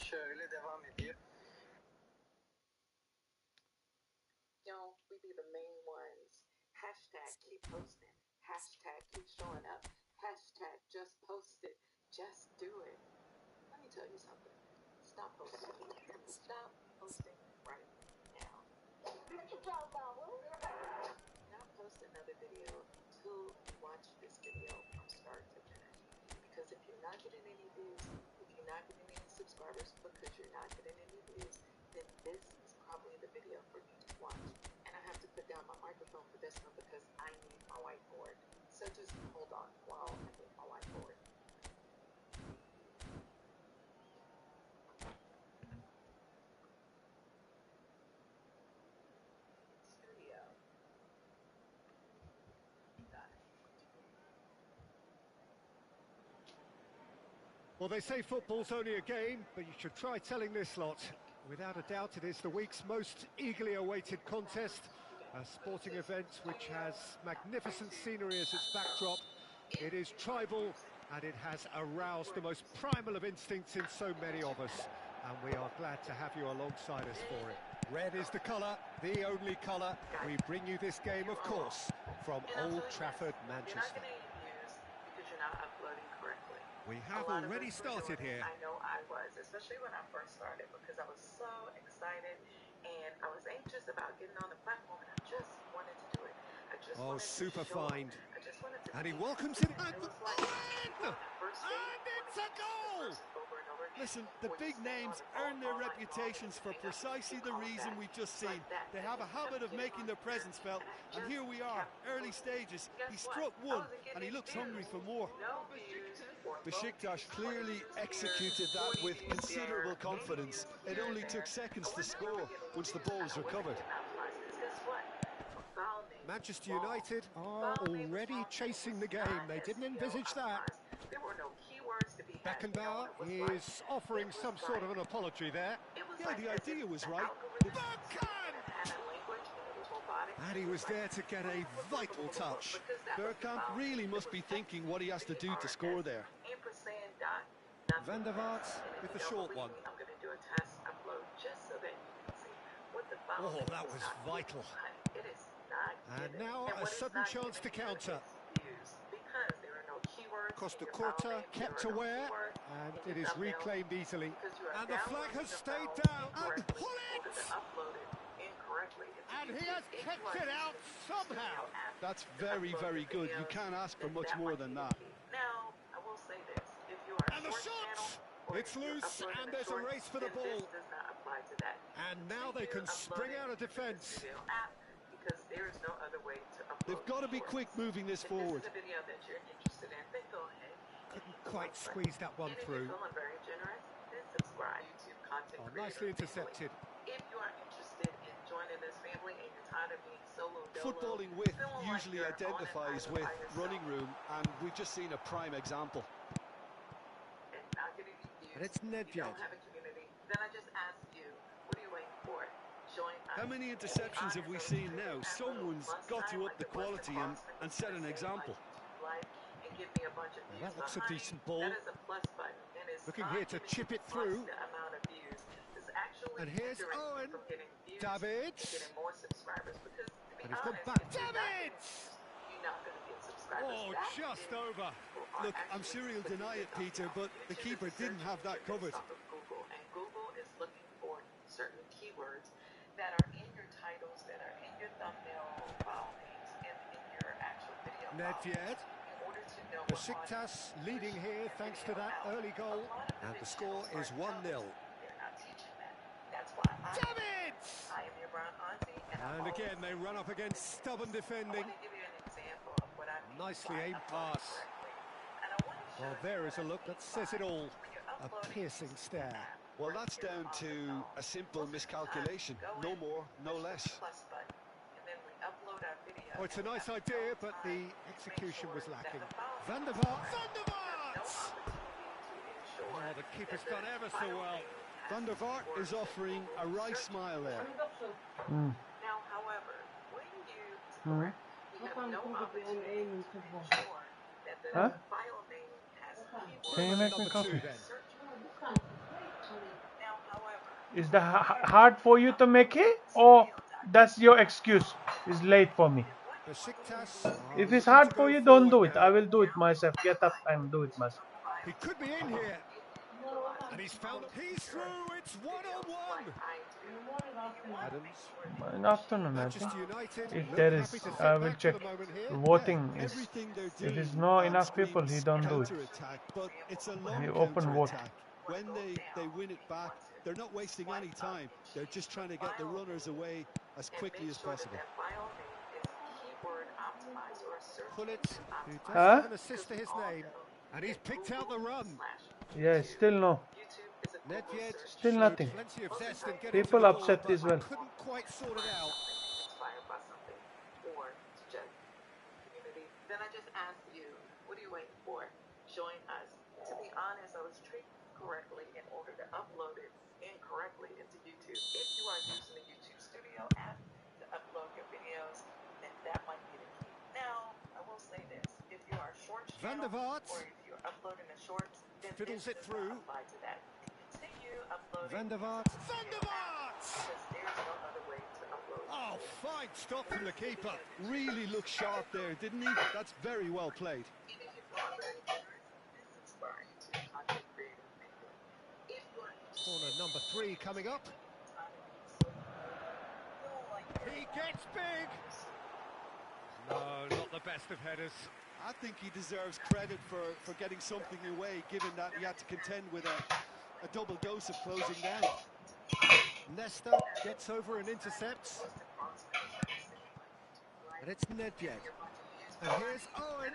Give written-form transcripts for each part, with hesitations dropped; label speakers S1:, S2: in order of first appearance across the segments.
S1: Şöyle devam edeyim.
S2: Don't we be the main ones? Hashtag keep posting. Hashtag keep showing up. Hashtag just post it. Just do it. Let me tell you something. Stop posting. Stop posting right now. Not post another video until you watch this video from start to finish. Because if you're not getting any views, if you're not getting any subscribers because you're not getting any views, then this is probably the video for you to watch. And I have to put down my microphone for this one because I need my whiteboard. So just hold on while I get my whiteboard. Studio. Got it.
S3: Well, they say football's only a game, but you should try telling this lot. Without a doubt, it is the week's most eagerly awaited contest, a sporting event which has magnificent scenery as its backdrop. It is tribal, and it has aroused the most primal of instincts in so many of us, and we are glad to have you alongside us for it. Red is the colour, the only colour. We bring you this game, of course, from Old Trafford, Manchester.
S2: Because you're not uploading correctly.
S3: We have already started here.
S2: I know I was, especially when I first started, because I was so excited and I was anxious about getting on the platform, and I just wanted to do it. I just wanted
S3: super
S2: to show
S3: find.
S2: I just wanted to
S3: And he
S2: be
S3: welcomes it.
S2: And it was like,
S3: And it's a goal!
S4: Listen, the big names earn their reputations for precisely the reason we've just seen. They have a habit of making their presence felt, and here we are, early stages. He struck one, and he looks hungry for more.
S5: Besiktas clearly executed that with considerable confidence. It only took seconds to score once the ball was recovered.
S3: Manchester United are already chasing the game. They didn't envisage that.
S2: There were no keywords to be had.
S3: Beckenbauer is offering some sort of an apology there.
S4: Yeah, the idea was right.
S3: And he was there to get a vital touch.
S5: Bergkamp really must be thinking what he has to do to score there.
S3: Van der Vaart with the short one.
S2: I'm going to do a test upload just so that you can see what the
S3: Oh, that was vital.
S2: It is not.
S3: And now a sudden chance to counter.
S2: Because there are no keywords.
S3: Costa Curta kept aware, and it is reclaimed easily. And the flag has stayed down. And pull it! And he has kicked it out somehow.
S5: That's very, very good. You can't ask for much more than that.
S2: Now, I will say this. If you are
S3: And the shot! It's loose, and there's a race for the ball. And now they can spring out of defence.
S2: Because there is no other way to upload.
S5: They've got to be quick moving this forward.
S2: If this is a video that you're interested in, then go ahead.
S3: Couldn't quite squeeze that one through.
S2: If you're feeling very generous, then subscribe. YouTube content creator
S3: Nicely intercepted.
S2: If you are interested in joining this family and you're tired of being solo dolo,
S5: Footballing with usually identifies with running room, and we've just seen a prime example.
S2: And not getting views,
S3: And it's Nedved.
S2: you don't have a community, then I just ask you, what are you waiting for? Join us.
S5: How many interceptions have we seen now? Someone's got to up the quality and set an example.
S2: And give me a bunch of views
S3: That looks a
S2: behind.
S3: decent ball.
S2: That is a plus button. And it's
S3: Looking
S2: not
S3: here to
S2: giving
S3: chip
S2: you
S3: it through.
S2: plus the amount of views. It's actually
S3: And here's
S2: hindering you
S3: Owen.
S2: from getting views
S3: Davids.
S2: and getting more subscribers. Because to be
S3: And he's gone
S2: honest,
S3: back.
S2: if you're not getting
S3: Davids!
S2: views, you're not going to get subscribers.
S3: Oh,
S2: That
S3: just
S2: is
S3: over.
S2: people are
S5: Look, I'm
S2: actually
S5: sure he'll
S2: clicking
S5: deny it,
S2: this
S5: Peter,
S2: up.
S5: but the
S2: YouTube
S5: keeper
S2: is
S5: didn't have that
S2: searching
S5: covered.
S2: based off of Google, and Google is looking for certain keywords that are in your titles, that are in your thumbnail file names, and in your actual video
S3: Nedved.
S2: in order to know what
S3: Besiktas leading here thanks to that early goal. And the score is 1-0.
S2: they're not teaching that. That's why
S3: Davids!
S2: I am your brown auntie, and
S3: And again, they run up against stubborn
S2: I
S3: defending.
S2: want to give you an example of what I mean
S3: Nicely
S2: by
S3: aimed
S2: uploading
S3: pass.
S2: correctly. And I want to show
S3: Well,
S2: you
S3: there
S2: what
S3: is a
S2: I
S3: look
S2: mean
S3: that says it
S2: by
S3: all.
S2: when you're
S3: A
S2: uploading
S3: piercing stare.
S5: Well, that's down to a simple miscalculation. No more, no less.
S2: Plus button, and then we upload our video.
S3: Oh, it's a
S2: and we
S3: nice
S2: have
S3: idea,
S2: no
S3: but
S2: time
S3: the
S2: to make
S3: execution
S2: sure
S3: was
S2: that
S3: lacking.
S2: the file
S3: Van der
S2: names
S3: Vaart.
S2: are
S3: Van der
S2: correct.
S3: Vaart!
S2: No opportunity to ensure
S3: Oh, the keeper's
S2: that
S3: done
S2: the
S3: ever so
S2: file
S3: well.
S2: name has
S5: Van der Vaart
S2: words
S5: is
S2: that
S5: offering
S2: Google
S5: a
S2: is
S5: wry
S2: searching
S5: smile
S2: for.
S5: there.
S2: Now, however, when you correct, you have no opportunity to ensure that the file name has keywords.
S6: Can you make me
S3: Number
S6: coffee?
S3: 2 then.
S2: Search for. Now,
S1: Is that hard for you to make it, or that's your excuse? It's late for me.
S3: Besiktas are
S1: If it's
S3: looking to
S1: hard for
S3: go
S1: you, don't
S3: forward
S1: do it.
S3: now.
S1: I will do it myself. Get up and do it myself.
S3: He could be in here. And he's found... He's through! It's one-on-one! Adams.
S1: In afternoon, I think.
S3: Manchester United
S1: If
S3: look
S1: there is,
S3: happy to
S1: I
S3: sit
S1: will
S3: back
S1: check.
S3: for the moment here.
S1: Voting is.
S5: Everything they're
S1: If
S5: doing
S1: it's not
S5: on
S1: enough people, he
S5: screams
S1: don't do it.
S5: counter-attack, but it's a long
S1: He open vote.
S5: counter-attack. When they win it back, they're not wasting any time. They're just trying to get the runners away as quickly as possible.
S3: Pullet, who does
S1: Huh?
S3: have an assist to his name, and he's picked out the run.
S1: Yeah, still no.
S3: Nedved
S1: Still
S3: showed
S1: nothing.
S3: plenty of zest in getting
S1: People
S3: to the ball,
S1: upset
S3: but
S1: as well.
S3: couldn't quite sort it out.
S2: Then I just ask you, what are you waiting for? Join us. To be honest, I was treated correctly in order to upload it incorrectly into YouTube. If you are using the YouTube Studio app to upload your videos, then that might be the key. Now, I will say this. If you are short
S3: Van der Vaart
S2: or if you're uploading the shorts, then
S3: fiddles
S2: this
S3: it
S2: does
S3: through.
S2: not apply to that. Continue uploading.
S3: Van der Vaart. Van der Vaart!
S2: Because there's no other way to upload.
S3: Oh, fine stop from the keeper.
S5: Really looked sharp there, didn't he? That's very well played.
S2: Even if you are very generous, this is inspiring to content creative maker. If you are
S3: Corner number 3 coming up. He gets big. No, not the best of headers.
S5: I think he deserves credit for getting something away, given that he had to contend with a double dose of closing down.
S3: Nesta gets over and intercepts. And it's Nedved. And here's Owen.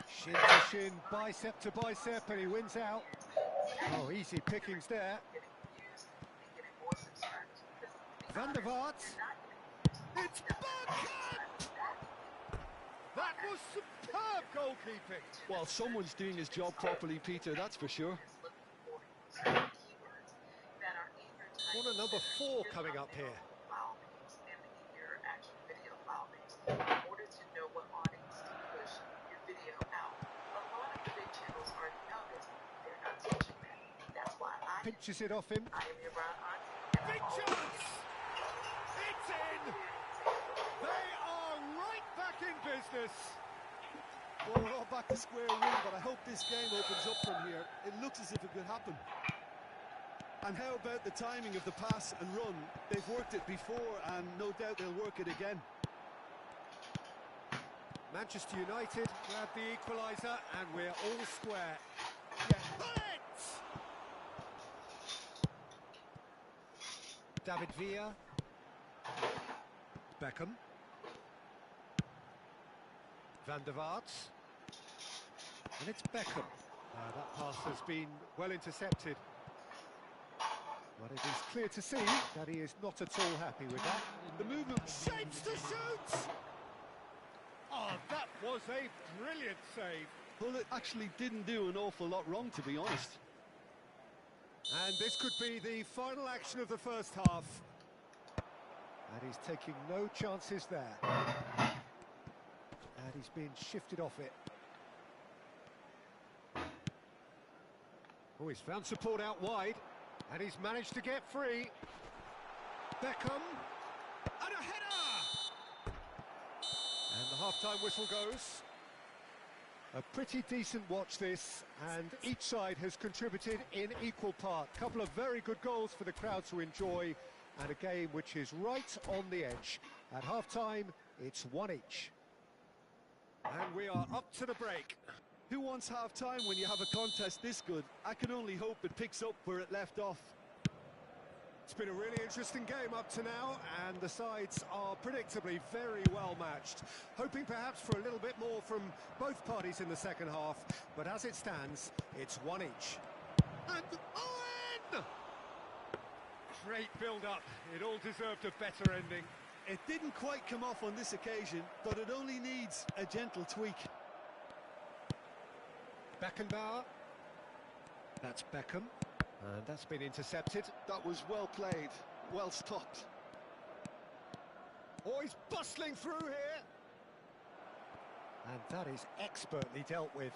S3: Shin to shin, bicep to bicep, and he wins out. Oh, easy pickings there. Van der Vaart. It's Bergkamp! That was superb goalkeeping.
S5: Well, someone's doing his job properly, Peter, that's for sure.
S3: Corner number 4 coming up here.
S2: In order to know what audience to push your video out. A lot of the big channels already know this. They're not teaching that. That's why
S3: Pinches it off him.
S2: I am your brown auntie.
S3: Big chance! It's in! They are right back in business.
S5: Well, we're all back to square one, but I hope this game opens up from here. It looks as if it could happen. And how about the timing of the pass and run? They've worked it before, and no doubt they'll work it again.
S3: Manchester United grab the equaliser, and we're all square. Yeah. David Villa. Beckham. Van der Vaart. And it's Beckham. That pass has been well intercepted. But it is clear to see that he is not at all happy with that.
S5: The movement
S3: Shapes to shoot! Oh, that was a brilliant save.
S5: Well, it actually didn't do an awful lot wrong, to be honest.
S3: And this could be the final action of the first half. And he's taking no chances there. And he's been shifted off it. Oh, he's found support out wide. And he's managed to get free. Beckham. And a header! And the half-time whistle goes. A pretty decent watch this, and each side has contributed in equal part. A couple of very good goals for the crowd to enjoy, and a game which is right on the edge. At half-time, it's 1 each. And we are up to the break.
S5: Who wants half-time when you have a contest this good? I can only hope it picks up where it left off.
S3: It's been a really interesting game up to now, and the sides are predictably very well matched. Hoping perhaps for a little bit more from both parties in the second half, but as it stands, it's 1 each. And Owen! Great build-up. It all deserved a better ending.
S5: It didn't quite come off on this occasion, but it only needs a gentle tweak.
S3: Beckenbauer. That's Beckham. And that's been intercepted.
S5: That was well played, well stopped.
S3: Oh, he's bustling through here. And that is expertly dealt with.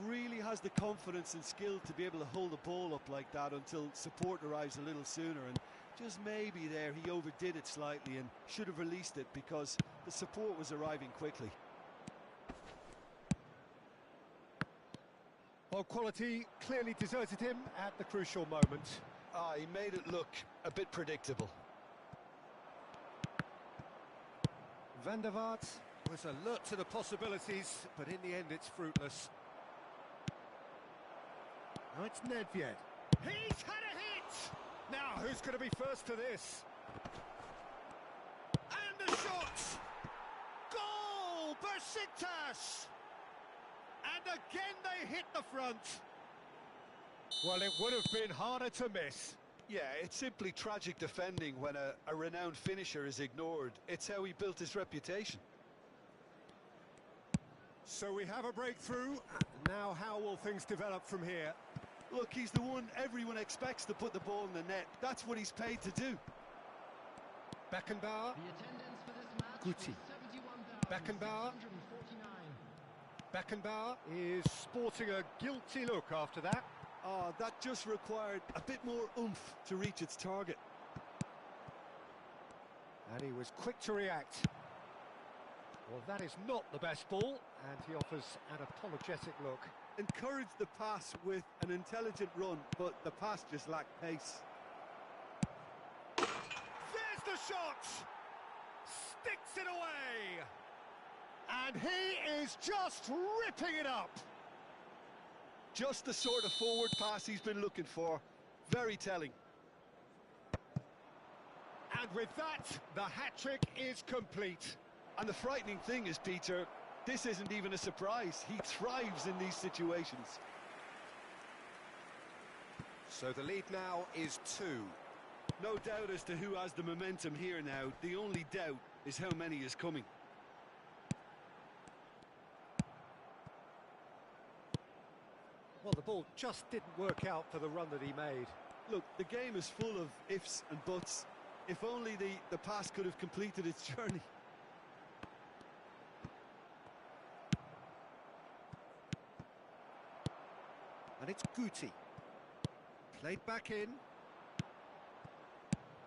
S5: really has the confidence and skill to be able to hold the ball up like that until support arrives a little sooner, and just maybe there he overdid it slightly and should have released it because the support was arriving quickly.
S3: Well, quality clearly deserted him at the crucial moment.
S5: He made it look a bit predictable.
S3: Van der Vaart was alert to the possibilities, but in the end it's fruitless. Now it's Nedved. He's had a hit! Now, who's going to be first to this? And a shot! Goal! Besiktas! And again they hit the front. Well, it would have been harder to miss.
S5: Yeah, it's simply tragic defending when a renowned finisher is ignored. It's how he built his reputation.
S3: So we have a breakthrough. Now how will things develop from here?
S5: Look, he's the one everyone expects to put the ball in the net. That's what he's paid to do.
S3: Beckenbauer. Guti. Beckenbauer. Beckenbauer is sporting a guilty look after that.
S5: That just required a bit more oomph to reach its target.
S3: And he was quick to react. Well, that is not the best ball, and he offers an apologetic look.
S5: Encouraged the pass with an intelligent run, but the pass just lacked pace.
S3: There's the shot! Sticks it away! And he is just ripping it up!
S5: Just the sort of forward pass he's been looking for. Very telling.
S3: And with that, the hat-trick is complete.
S5: And the frightening thing is, Peter, this isn't even a surprise. He thrives in these situations.
S3: So the lead now is 2.
S5: No doubt as to who has the momentum here now. The only doubt is how many is coming.
S3: Well, the ball just didn't work out for the run that he made.
S5: Look, the game is full of ifs and buts. If only the pass could have completed its journey.
S3: And it's Guti. Played back in.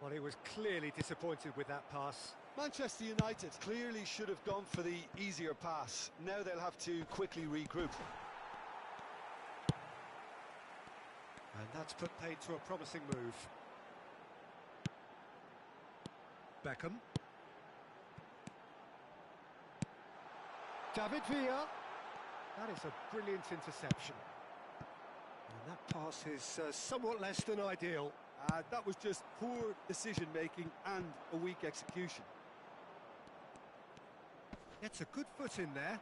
S3: Well, he was clearly disappointed with that pass.
S5: Manchester United clearly should have gone for the easier pass. Now they'll have to quickly regroup.
S3: And that's put paid to a promising move. Beckham. David Villa. That is a brilliant interception. And that pass is somewhat less than ideal.
S5: That was just poor decision-making and a weak execution.
S3: It's a good foot in there.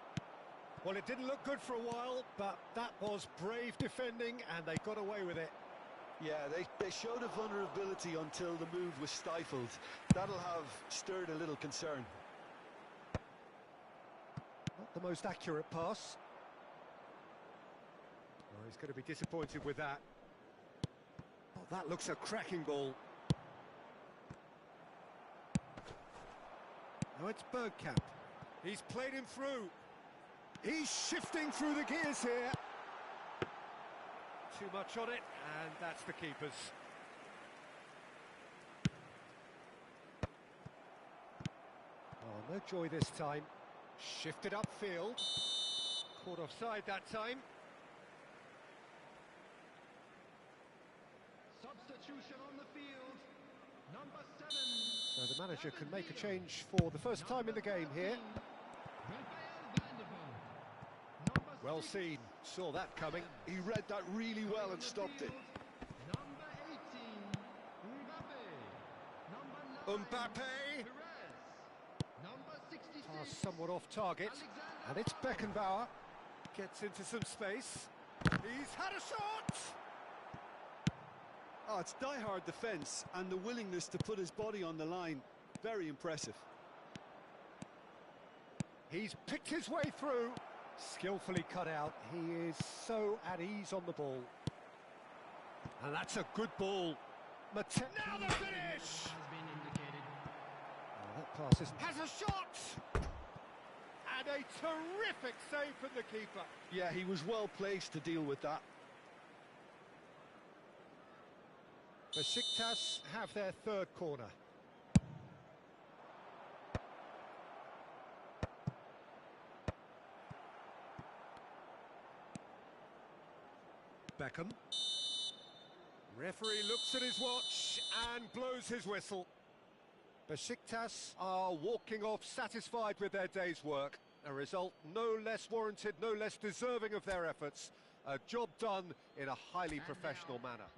S3: Well, it didn't look good for a while, but that was brave defending, and they got away with it.
S5: Yeah, they showed a vulnerability until the move was stifled. That'll have stirred a little concern.
S3: Not the most accurate pass. Oh, he's going to be disappointed with that. Oh, that looks a cracking ball. Now it's Bergkamp. He's played him through. He's shifting through the gears here. Too much on it, and that's the keeper's. Oh, no joy this time. Shifted upfield. Caught offside that time.
S6: Substitution on the field. Number 7.
S3: So the manager can make a change for the first time in the game here. Well seen, saw that coming.
S5: He read that really well and stopped it.
S6: Number 18, Mbappe. Number 9,
S3: Mbappe.
S6: Perez. Number 66.
S3: Pass somewhat off target. And it's Beckenbauer. Gets into some space. He's had a shot!
S5: Oh, it's die-hard defence and the willingness to put his body on the line. Very impressive.
S3: He's picked his way through. Skillfully cut out. He is so at ease on the ball. And that's a good ball. Now the finish!
S6: Has been indicated.
S3: Oh, that pass isn't... Has a shot! And a terrific save from the keeper.
S5: Yeah, he was well placed to deal with that.
S3: Besiktas have their third corner. Beckham. Referee looks at his watch and blows his whistle. Besiktas are walking off satisfied with their day's work. A result no less warranted, no less deserving of their efforts. A job done in a highly professional manner.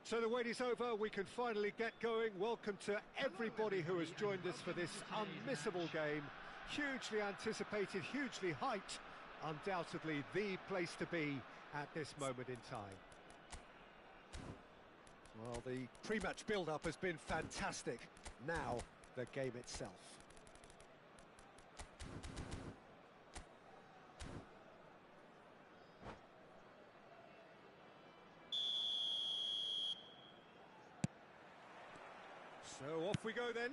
S3: So the wait is over, we can finally get going. Welcome to everybody who has joined us for this unmissable game. Hugely anticipated, hugely hyped. Undoubtedly the place to be at this moment in time. Well, the pre-match build-up has been fantastic. Now, the game itself. So off we go then.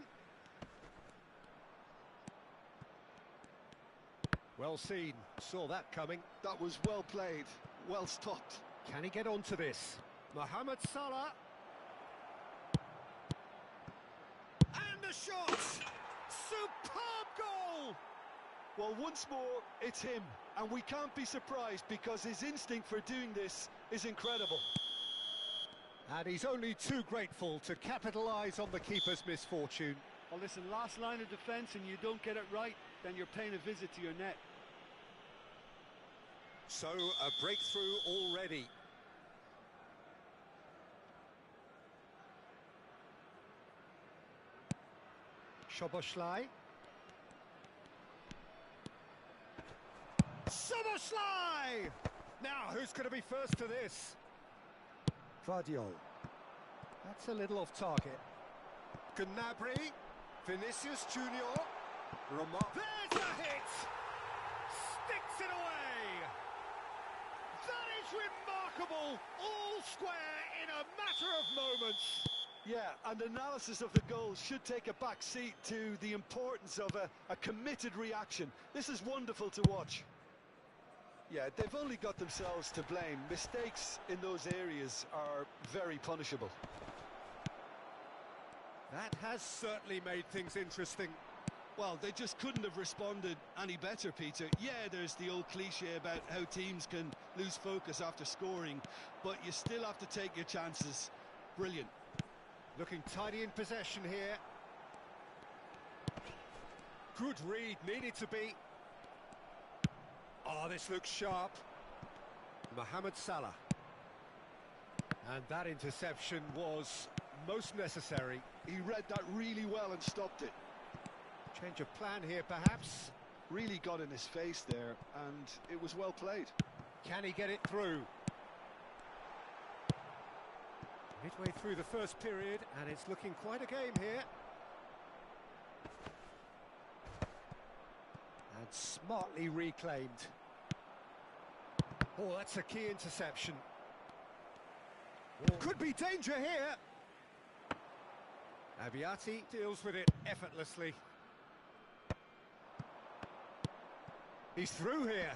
S3: Well seen, saw that coming.
S5: That was well played, well stopped.
S3: Can he get onto this? Mohamed Salah. And the shot! Superb goal!
S5: Well, once more, it's him. And we can't be surprised because his instinct for doing this is incredible.
S3: And he's only too grateful to capitalise on the keeper's misfortune.
S4: Well, listen, last line of defence and you don't get it right, then you're paying a visit to your net.
S3: So, a breakthrough already. Szoboszlai. Szoboszlai! Now, who's going to be first to this? Vardiol. That's a little off target. Gnabry. Vinicius Junior. There's a hit! Sticks it away! That is remarkable! All square in a matter of moments.
S5: Yeah, and analysis of the goal should take a back seat to the importance of a committed reaction. This is wonderful to watch. Yeah, they've only got themselves to blame. Mistakes in those areas are very punishable.
S3: That has certainly made things interesting.
S5: Well, they just couldn't have responded any better, Peter. Yeah, there's the old cliche about how teams can lose focus after scoring, but you still have to take your chances. Brilliant.
S3: Looking tidy in possession here. Good read, needed to be. Oh, this looks sharp. Mohamed Salah. And that interception was most necessary.
S5: He read that really well and stopped it.
S3: Change of plan here, perhaps.
S5: Really got in his face there, and it was well played.
S3: Can he get it through? Midway through the first period, and it's looking quite a game here. And smartly reclaimed. Oh, that's a key interception. Could be danger here. Abiati deals with it effortlessly. He's through here.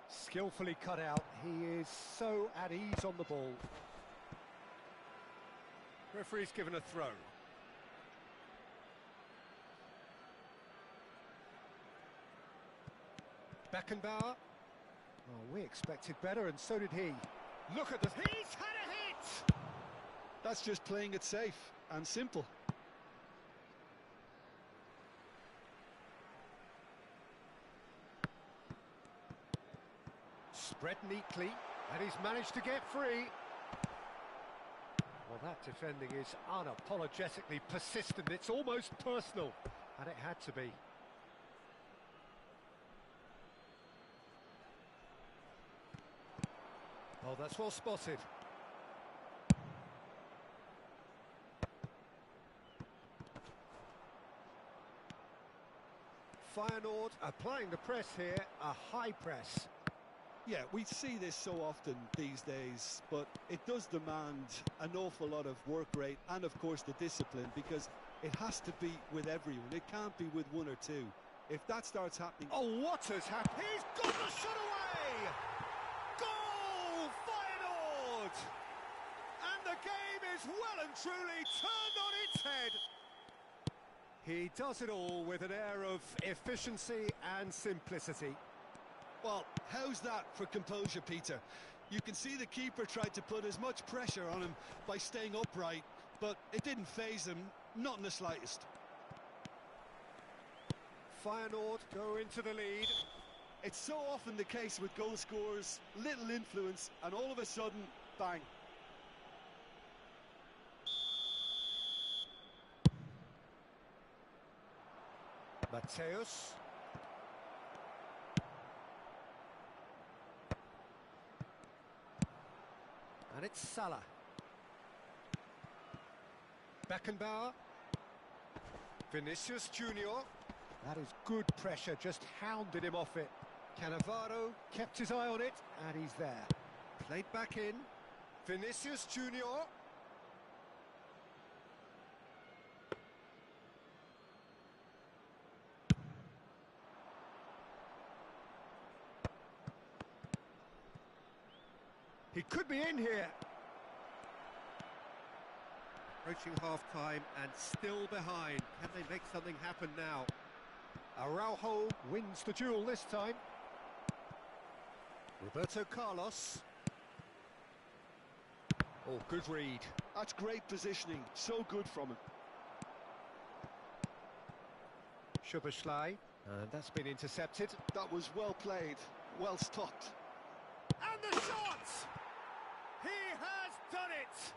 S3: Skillfully cut out. He is so at ease on the ball. Referee's given a throw. Beckenbauer. Oh, we expected better, and so did he. Look at this. He's had a hit!
S5: That's just playing it safe and simple.
S3: Spread neatly, and he's managed to get free. Well, that defending is unapologetically persistent. It's almost personal, and it had to be. Oh, that's well spotted. Feyenoord applying the press here, a high press.
S5: Yeah, we see this so often these days, but it does demand an awful lot of work rate and, of course, the discipline, because it has to be with everyone. It can't be with one or two. If that starts happening...
S3: Oh, what has happened? He's got the shot away! Goal, Feyenoord! And the game is well and truly turned on its head. He does it all with an air of efficiency and simplicity.
S5: Well, how's that for composure, Peter? You can see the keeper tried to put as much pressure on him by staying upright, but it didn't faze him, not in the slightest.
S3: Feyenoord go into the lead.
S5: It's so often the case with goal scorers, little influence, and all of a sudden, bang.
S3: Mateus. And it's Salah. Beckenbauer. Vinicius Junior. That is good pressure, just hounded him off it. Cannavaro kept his eye on it, and he's there. Played back in. Vinicius Junior. He could be in here. Approaching half-time and still behind. Can they make something happen now? Araujo wins the duel this time. Roberto Carlos. Oh, good read.
S5: That's great positioning, so good from him.
S3: Szoboszlai, and that's been intercepted.
S5: That was well played, well stopped.
S3: And the shot! He has done it!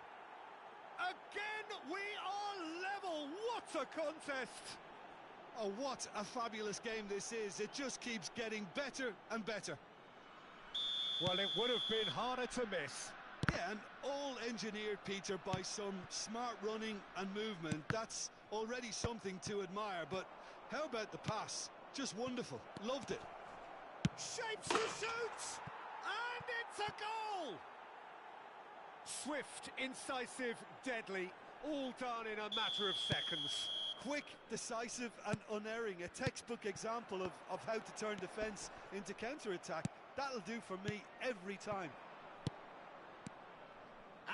S3: Again, we are level. What a contest!
S5: Oh, what a fabulous game this is. It just keeps getting better and better.
S3: Well, it would have been harder to miss.
S5: Yeah, and all engineered, Peter, by some smart running and movement. That's already something to admire, but how about the pass? Just wonderful. Loved it.
S3: Shapes who shoots! And it's a goal! Swift, incisive, deadly, all done in a matter of seconds.
S5: Quick, decisive and unerring. A textbook example of how to turn defence into counter-attack. That'll do for me every time.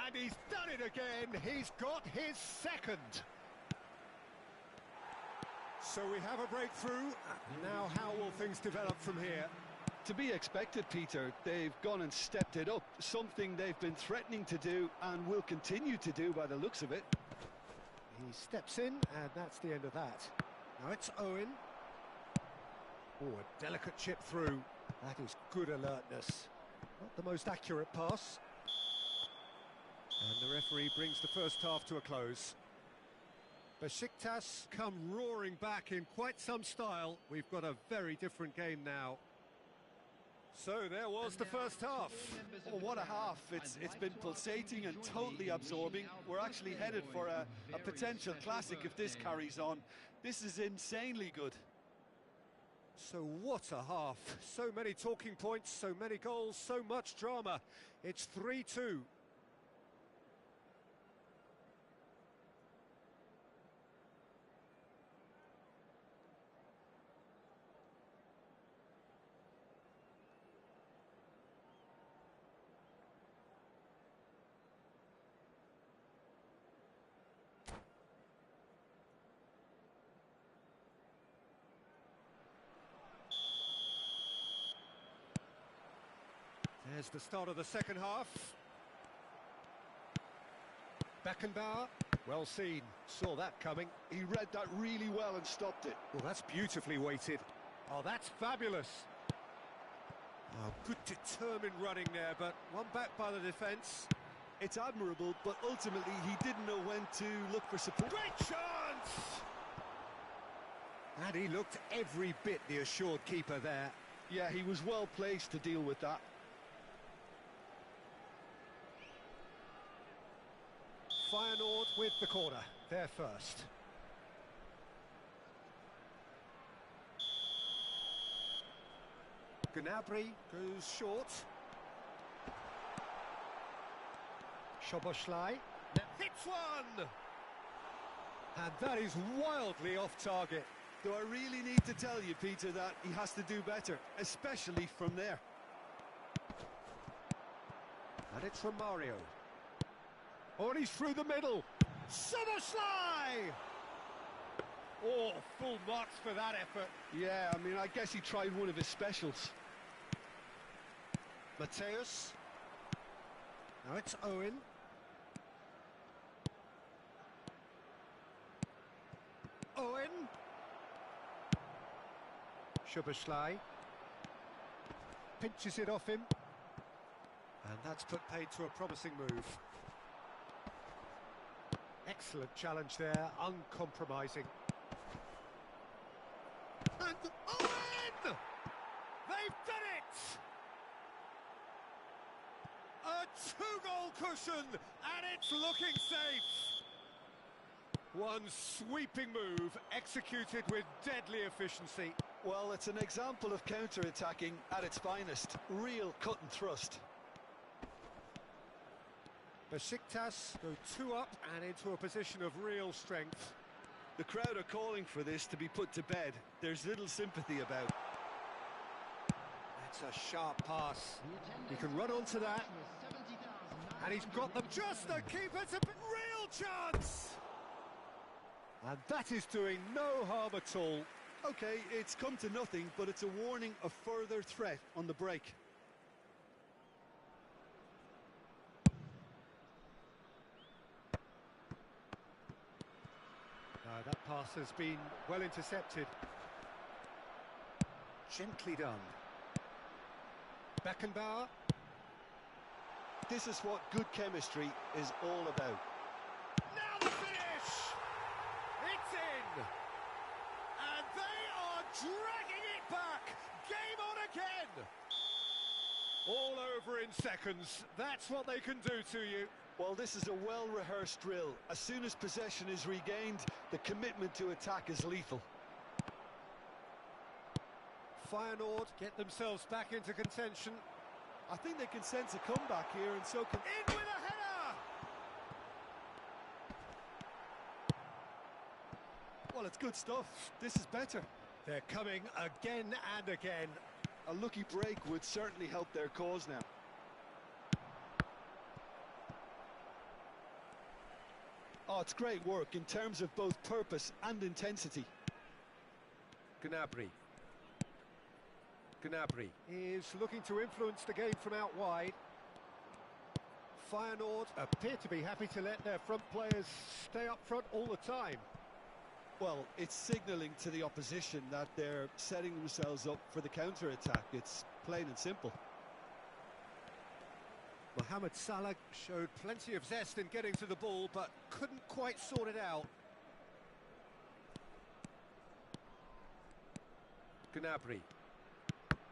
S3: And he's done it again. He's got his second. So we have a breakthrough. Now how will things develop from here?
S5: To be expected, Peter. They've gone and stepped it up. Something they've been threatening to do and will continue to do by the looks of it.
S3: He steps in, and that's the end of that. Now it's Owen. Oh, a delicate chip through. That is good alertness. Not the most accurate pass. And the referee brings the first half to a close. Besiktas come roaring back in quite some style. We've got a very different game now. So there was the first half.
S5: Oh, what a half. It's been pulsating and totally absorbing. We're actually headed for a potential classic if this carries on. This is insanely good.
S3: So what a half. So many talking points, so many goals, so much drama. It's 3-2. There's the start of the second half. Beckenbauer, well seen, saw that coming.
S5: He read that really well and stopped it.
S3: Well, that's beautifully weighted. Oh, that's fabulous. Oh, good determined running there, but one back by the defence.
S5: It's admirable, but ultimately he didn't know when to look for support.
S3: Great chance! And he looked every bit the assured keeper there.
S5: Yeah, he was well placed to deal with that.
S3: Feyenoord with the corner, they're first. Gnabry goes short. Szoboszlai hits one! And that is wildly off target.
S5: Do I really need to tell you, Peter, that he has to do better, especially from there?
S3: And it's from Mario. Oh, and he's through the middle. Szoboszlai! Oh, full marks for that effort.
S5: Yeah, I mean, I guess he tried one of his specials.
S3: Mateus. Now it's Owen. Owen. Szoboszlai. Pinches it off him. And that's put paid to a promising move. Excellent challenge there, uncompromising. And Owen! They've done it! A two-goal cushion, and it's looking safe. One sweeping move, executed with deadly efficiency.
S5: Well, it's an example of counter-attacking at its finest. Real cut and thrust.
S3: Besiktas go 2 up and into a position of real strength.
S5: The crowd are calling for this to be put to bed. There's little sympathy about.
S3: That's a sharp pass. He can run onto that. And he's got them just the keeper to real chance. And that is doing no harm at all.
S5: Okay, it's come to nothing, but it's a warning of further threat on the break.
S3: That pass has been well intercepted. Gently done. Beckenbauer.
S5: This is what good chemistry is all about.
S3: Now the finish! It's in! And they are dragging it back! Game on again! All over in seconds. That's what they can do to you.
S5: Well, this is a well-rehearsed drill. As soon as possession is regained, the commitment to attack is lethal.
S3: Feyenoord get themselves back into contention.
S5: I think they can sense a comeback here, and so can...
S3: In with a header!
S5: Well, it's good stuff. This is better.
S3: They're coming again and again.
S5: A lucky break would certainly help their cause now. Oh, it's great work in terms of both purpose and intensity.
S3: Gnabry. Gnabry is looking to influence the game from out wide. Feyenoord appear to be happy to let their front players stay up front all the time.
S5: Well, it's signalling to the opposition that they're setting themselves up for the counter-attack. It's plain and simple.
S3: Mohamed Salah showed plenty of zest in getting to the ball, but couldn't quite sort it out. Gnabry.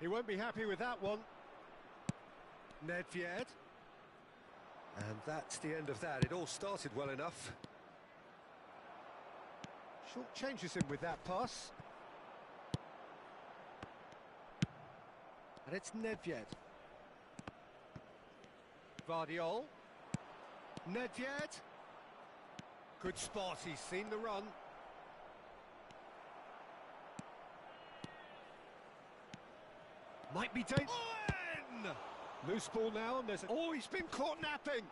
S3: He won't be happy with that one. Nedved. And that's the end of that. It all started well enough. Short changes him with that pass. And it's Nedved. Vardiol. Nedved. Good spot, he's seen the run. Might be dangerous. Owen! Loose ball now, and there's... Oh, he's been caught napping!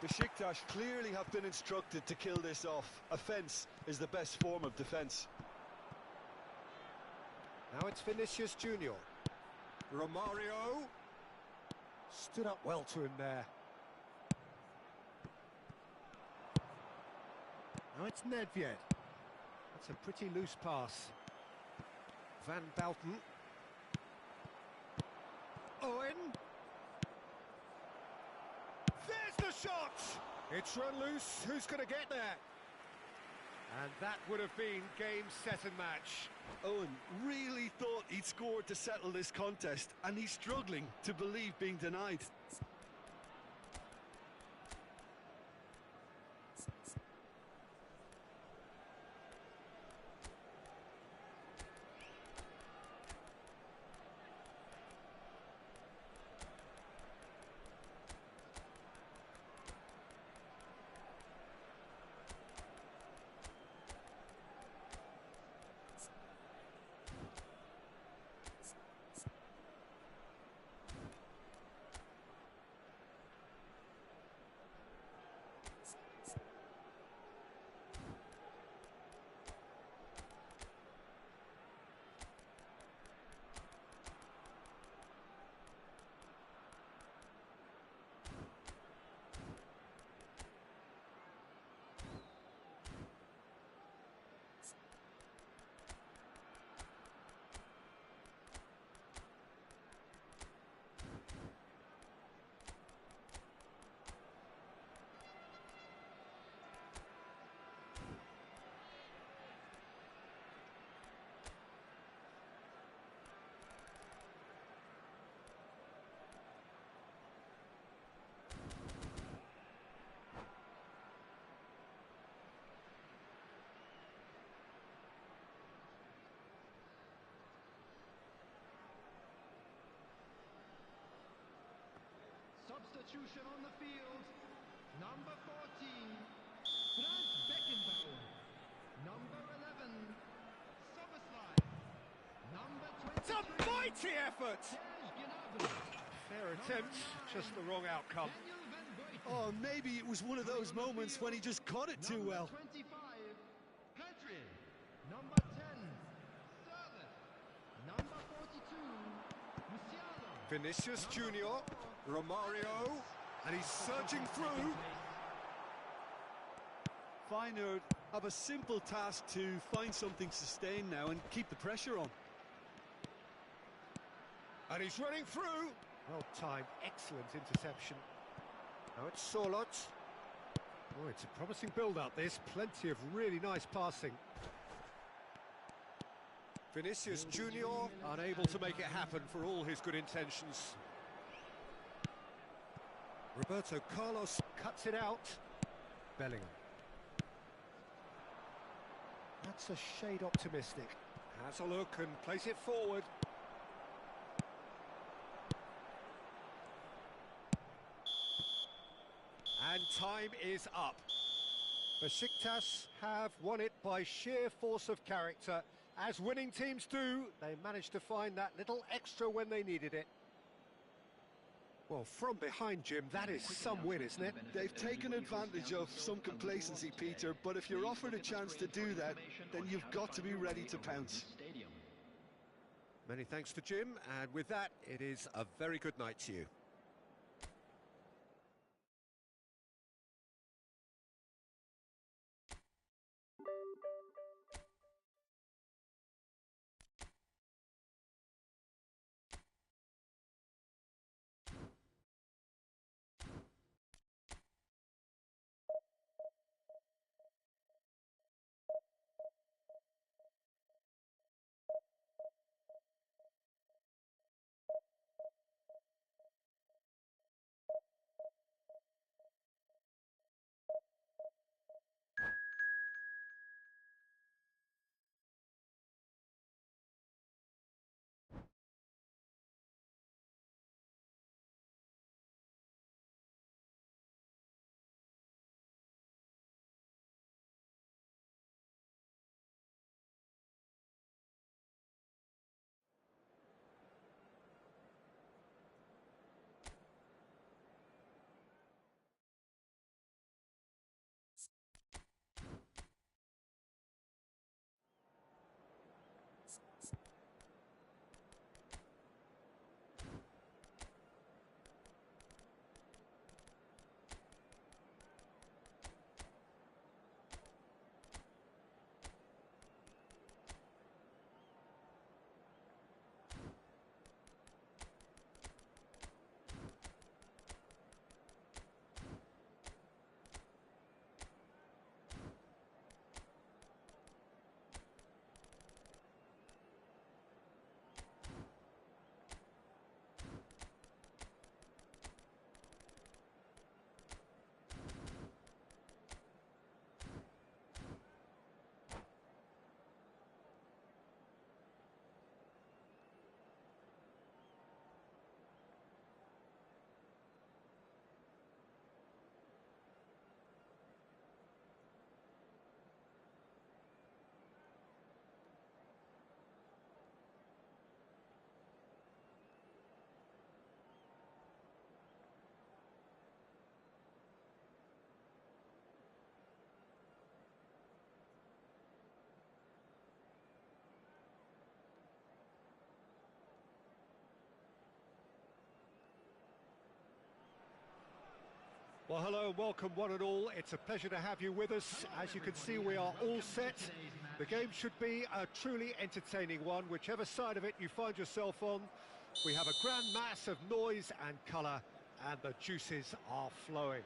S5: Besiktas clearly have been instructed to kill this off. Offence is the best form of defence.
S3: Now it's Vinicius Junior. Romario. Stood up well to him there. Now it's Nedved. That's a pretty loose pass. Van Bouten. Owen. There's the shot! It's run loose. Who's going to get there? And that would have been game, set and match.
S5: Owen really thought he'd scored to settle this contest, and he's struggling to believe being denied.
S6: substitution on the field. Number 14, Franz Beckenbauer. Number 11, Soboslai. Number 23,
S3: It's a mighty effort!
S6: Serge Gnabry.
S3: Fair attempt, just the wrong outcome.
S6: Daniel Van Buiten.
S5: Oh, maybe it was one of those moments when he just caught it too well.
S6: Number 25, Petri. Number 10, Servet. Number 42, Musiala.
S3: Vinicius Junior, Romario, and he's surging through.
S5: Feyenoord have a simple task to find something sustained now and keep the pressure on.
S3: And he's running through. Well timed, excellent interception. Now it's Sorloth. Oh, it's a promising build-up this. Plenty of really nice passing. Vinicius Junior unable to make it happen for all his good intentions. Roberto Carlos cuts it out. Bellingham. That's a shade optimistic. Has a look and plays it forward. And time is up. Besiktas have won it by sheer force of character. As winning teams do, they managed to find that little extra when they needed it. Well, from behind, Jim, that is some win, isn't it?
S5: They've taken advantage of some complacency, Peter, but if you're offered a chance to do that, then you've got to be ready to pounce.
S3: Many thanks to Jim, and with that, it is a very good night to you. Well, hello and welcome one and all. It's a pleasure to have you with us. As you can see, we are all set. The game should be a truly entertaining one, whichever side of it you find yourself on. We have a grand mass of noise and colour, and the juices are flowing.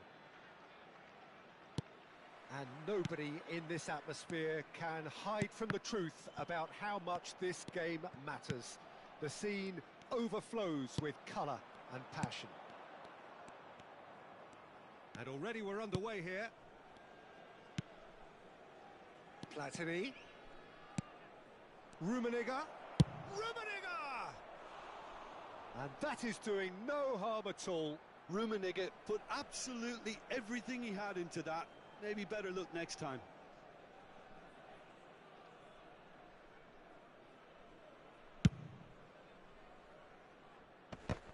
S3: And nobody in this atmosphere can hide from the truth about how much this game matters. The scene overflows with colour and passion. And already we're underway here. Platini. Rummenigge. Rummenigge! And that is doing no harm at all.
S5: Rummenigge put absolutely everything he had into that. Maybe better luck next time.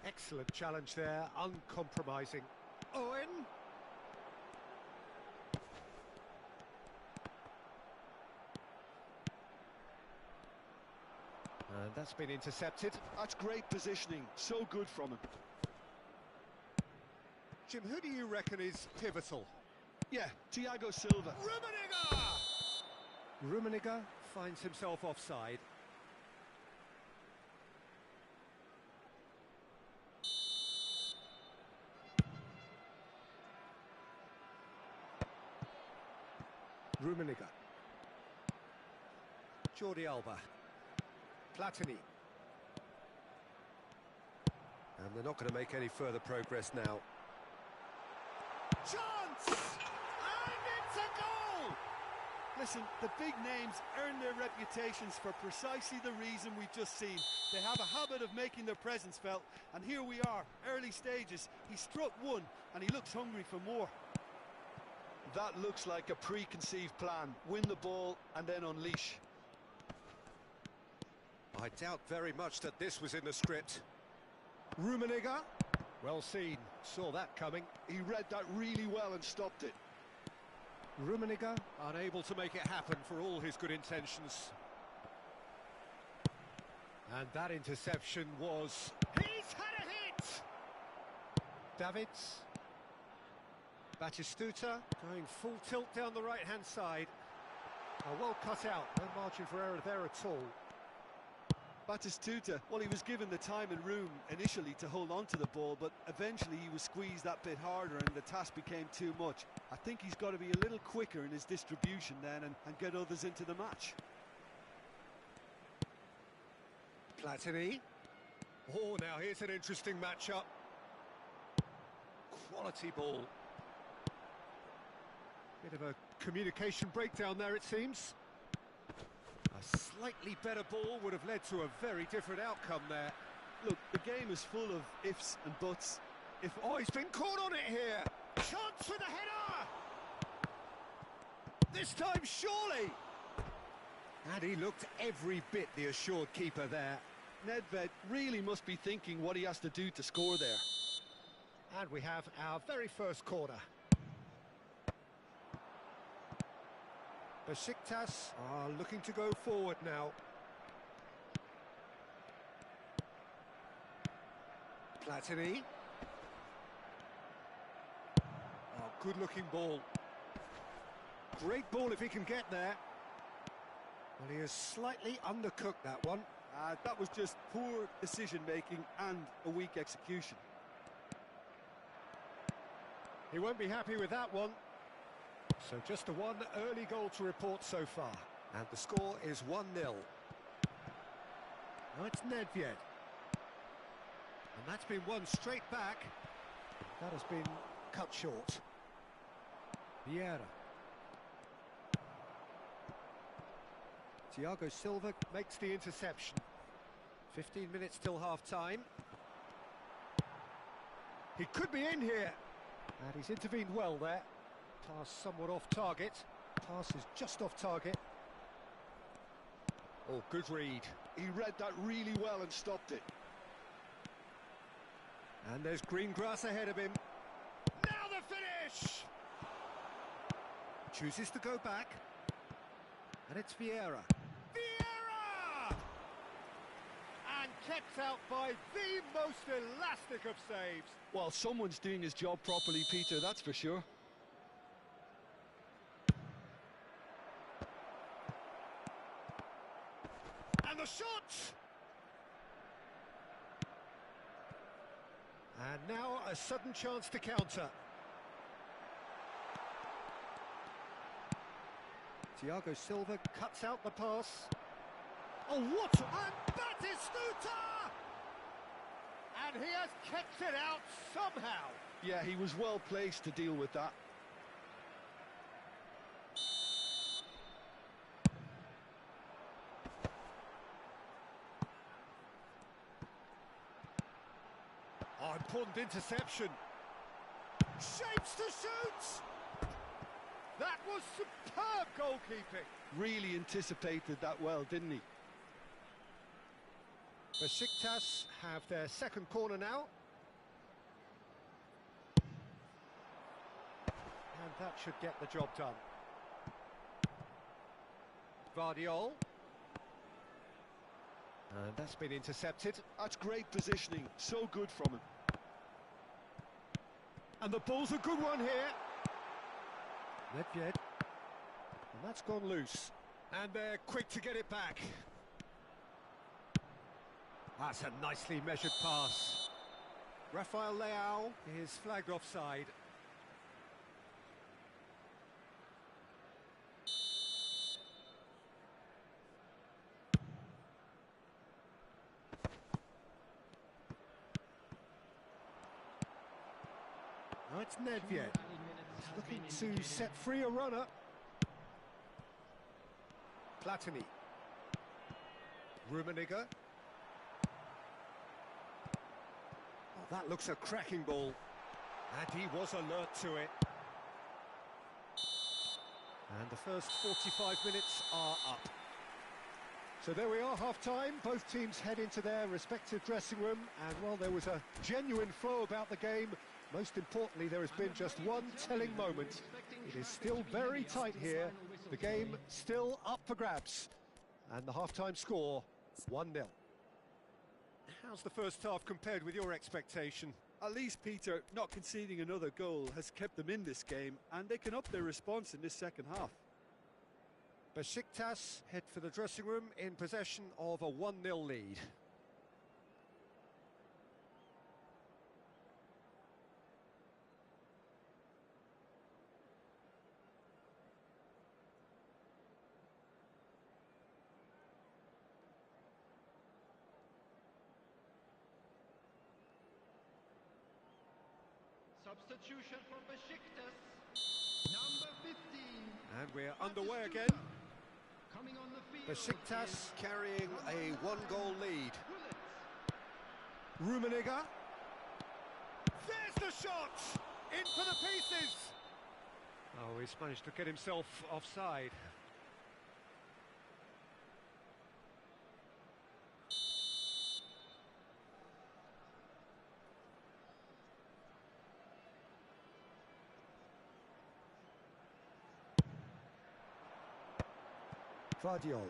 S3: Excellent challenge there, uncompromising. Owen. And that's been intercepted.
S5: That's great positioning. So good from him.
S3: Jim, who do you reckon is pivotal?
S5: Yeah, Thiago Silva.
S3: Rummenigge! Rummenigge finds himself offside. Rummenigge. Jordi Alba. Platini. And they're not going to make any further progress now. Chance! And it's a goal!
S4: Listen, the big names earn their reputations for precisely the reason we've just seen. They have a habit of making their presence felt, and here we are, early stages. He struck one, and he looks hungry for more.
S5: That looks like a preconceived plan. Win the ball and then unleash.
S3: I doubt very much that this was in the script. Rummenigge. Well seen. Saw that coming.
S5: He read that really well and stopped it.
S3: Rummenigge unable to make it happen for all his good intentions. And that interception was... He's had a hit! Davids. Batistuta going full tilt down the right-hand side. Well cut out. No margin for error there at all.
S5: Batistuta, well, he was given the time and room initially to hold on to the ball, but eventually he was squeezed that bit harder and the task became too much. I think he's got to be a little quicker in his distribution then and get others into the match.
S3: Platini. Oh, now here's an interesting matchup. Quality ball. Bit of a communication breakdown there, it seems. A slightly better ball would have led to a very different outcome there.
S5: Look, the game is full of ifs and buts.
S3: Oh, he's been caught on it here. Chance for the header! This time, surely! And he looked every bit the assured keeper there.
S5: Nedved really must be thinking what he has to do to score there.
S3: And we have our very first corner. Besiktas are looking to go forward now. Platini. Oh, good-looking ball. Great ball if he can get there. Well, he has slightly undercooked that one.
S5: That was just poor decision-making and a weak execution.
S3: He won't be happy with that one. So just the one early goal to report so far. And the score is 1-0. Now it's Nedved. And that's been won straight back. That has been cut short. Vieira. Thiago Silva makes the interception. 15 minutes till half-time. He could be in here. And he's intervened well there. Pass somewhat off target. Pass is just off target. Oh, good read.
S5: He read that really well and stopped it.
S3: And there's green grass ahead of him. Now the finish! Chooses to go back. And it's Vieira. Vieira! And kept out by the most elastic of saves.
S5: Well, someone's doing his job properly, Peter, that's for sure.
S3: And the shot! And now a sudden chance to counter. Thiago Silva cuts out the pass. Oh, what? And Batistuta! And he has kept it out somehow.
S5: Yeah, he was well placed to deal with that.
S3: Oh, important interception. Shapes to shoot! That was superb goalkeeping.
S5: Really anticipated that well, didn't he?
S3: Besiktas have their second corner now. And that should get the job done. Vardiol. And that's been intercepted.
S5: That's great positioning. So good from him.
S3: And the ball's a good one here. Nedved. And that's gone loose. And they're quick to get it back. That's a nicely measured pass. Rafael Leao is flagged offside. Now it's Nedved. He's looking to set free a runner. Platini. Rummenigge. Oh, that looks a cracking ball. And he was alert to it. And the first 45 minutes are up. So there we are, half-time. Both teams head into their respective dressing room. And, well, there was a genuine flow about the game. Most importantly, there has been just one telling moment. It is still very tight here. The game still up for grabs. And the half-time score, 1-0. How's the first half compared with your expectation?
S5: At least, Peter, not conceding another goal has kept them in this game, and they can up their response in this second half.
S3: Besiktas head for the dressing room in possession of a 1-0 lead.
S6: Substitution for Besiktas, number 15.
S3: And we're underway again.
S6: Coming on the field.
S3: Besiktas carrying a one-goal lead. Rummenigge. There's the shot! In for the pieces! Oh, he's managed to get himself offside. Vardiol.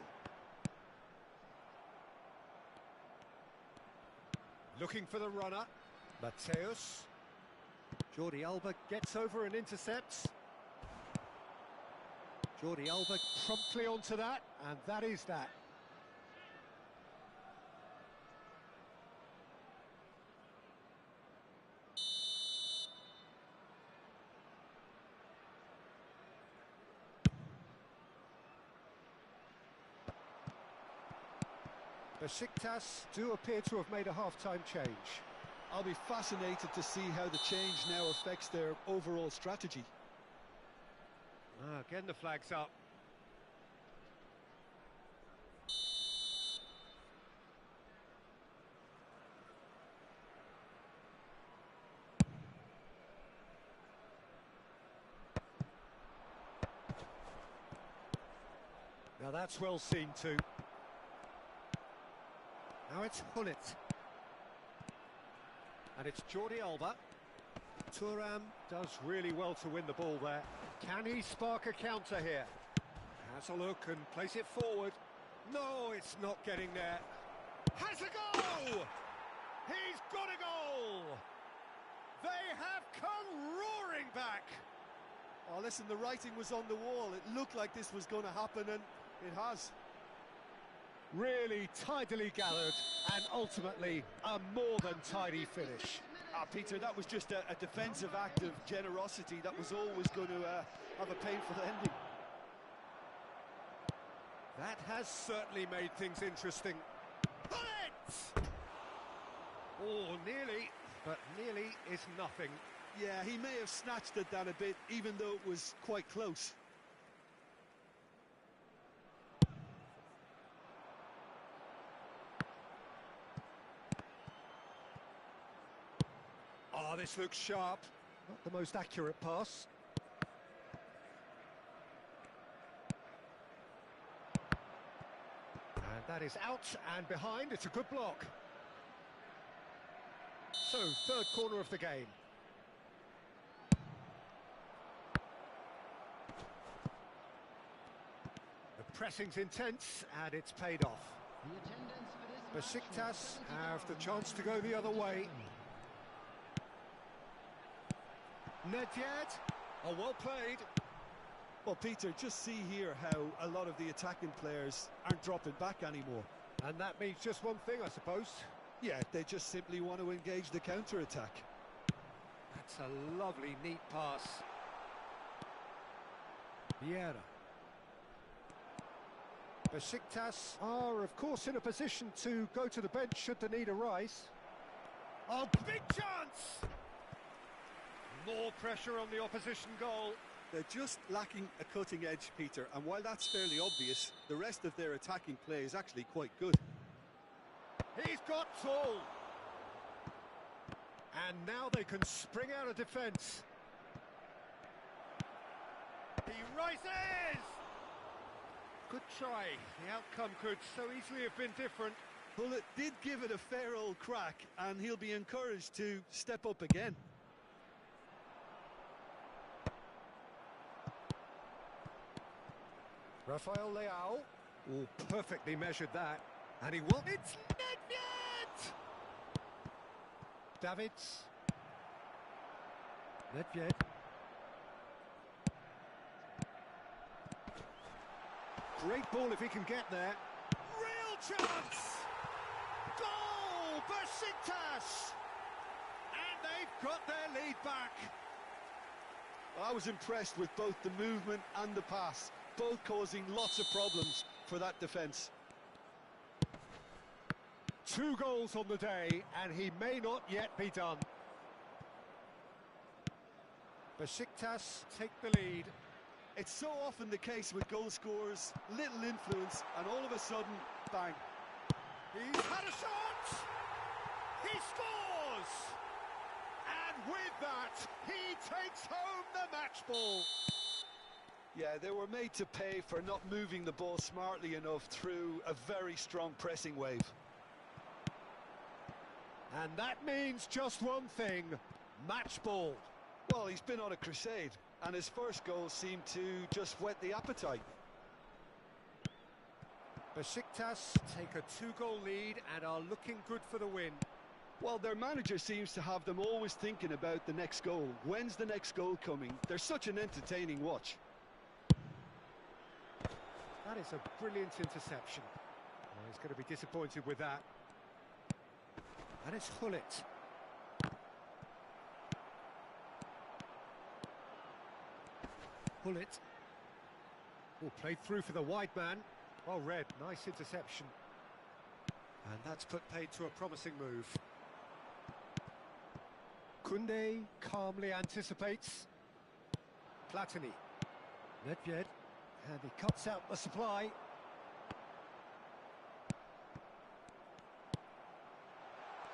S3: Looking for the runner. Mateus. Jordi Alba gets over and intercepts. Jordi Alba promptly onto that, and that is that. Besiktas do appear to have made a half-time change.
S5: I'll be fascinated to see how the change now affects their overall strategy.
S3: Again, the flag's up. Now that's well seen too. Now it's Hullet. And it's Jordi Alba. Thuram does really well to win the ball there. Can he spark a counter here? Has a look and plays it forward. No, it's not getting there. Has a goal! He's got a goal! They have come roaring back!
S5: Oh, listen, the writing was on the wall. It looked like this was going to happen, and it has.
S3: Really tidily gathered, and ultimately a more than tidy finish.
S5: Peter, that was just a defensive act of generosity that was always going to have a painful ending.
S3: That has certainly made things interesting. Bullet! Oh, nearly, but nearly is nothing.
S5: Yeah, he may have snatched at that a bit, even though it was quite close.
S3: Oh, this looks sharp. Not the most accurate pass. And that is out and behind. It's a good block. So, third corner of the game. The pressing's intense and it's paid off.
S6: The attendance for this
S3: Besiktas have the chance to go the other way. Nedved. Oh, well played.
S5: Well, Peter, just see here how a lot of the attacking players aren't dropping back anymore.
S3: And that means just one thing, I suppose.
S5: Yeah, they just simply want to engage the counter-attack.
S3: That's a lovely, neat pass. Vieira. Besiktas are, of course, in a position to go to the bench should the need arise. Oh, big chance! More pressure on the opposition goal.
S5: They're just lacking a cutting edge, Peter, and while that's fairly obvious, the rest of their attacking play is actually quite good.
S3: He's got tall. And now they can spring out of defence. He rises! Good try. The outcome could so easily have been different.
S5: Bullet did give it a fair old crack, and he'll be encouraged to step up again.
S3: Rafael Leao. Oh, perfectly measured that. And he won. It's Nedved! Davids. Nedved. Great ball if he can get there. Real chance! Goal! Besiktas! And they've got their lead back.
S5: I was impressed with both the movement and the pass, both causing lots of problems for that defence.
S3: 2 goals on the day, and he may not yet be done. Besiktas take the lead.
S5: It's so often the case with goal scorers, little influence, and all of a sudden, bang.
S3: He's had a shot! He scores! And with that, he takes home the match ball.
S5: Yeah, they were made to pay for not moving the ball smartly enough through a very strong pressing wave.
S3: And that means just one thing, match ball.
S5: Well, he's been on a crusade, and his first goal seemed to just whet the appetite.
S3: Besiktas take a 2-goal lead and are looking good for the win.
S5: Well, their manager seems to have them always thinking about the next goal. When's the next goal coming? They're such an entertaining watch.
S3: That is a brilliant interception. Oh, he's going to be disappointed with that. And it's Hullet. Hullet. Oh, played through for the wide man. Well read, nice interception. And that's put paid to a promising move. Koundé calmly anticipates. Platini. Nedved. And he cuts out the supply.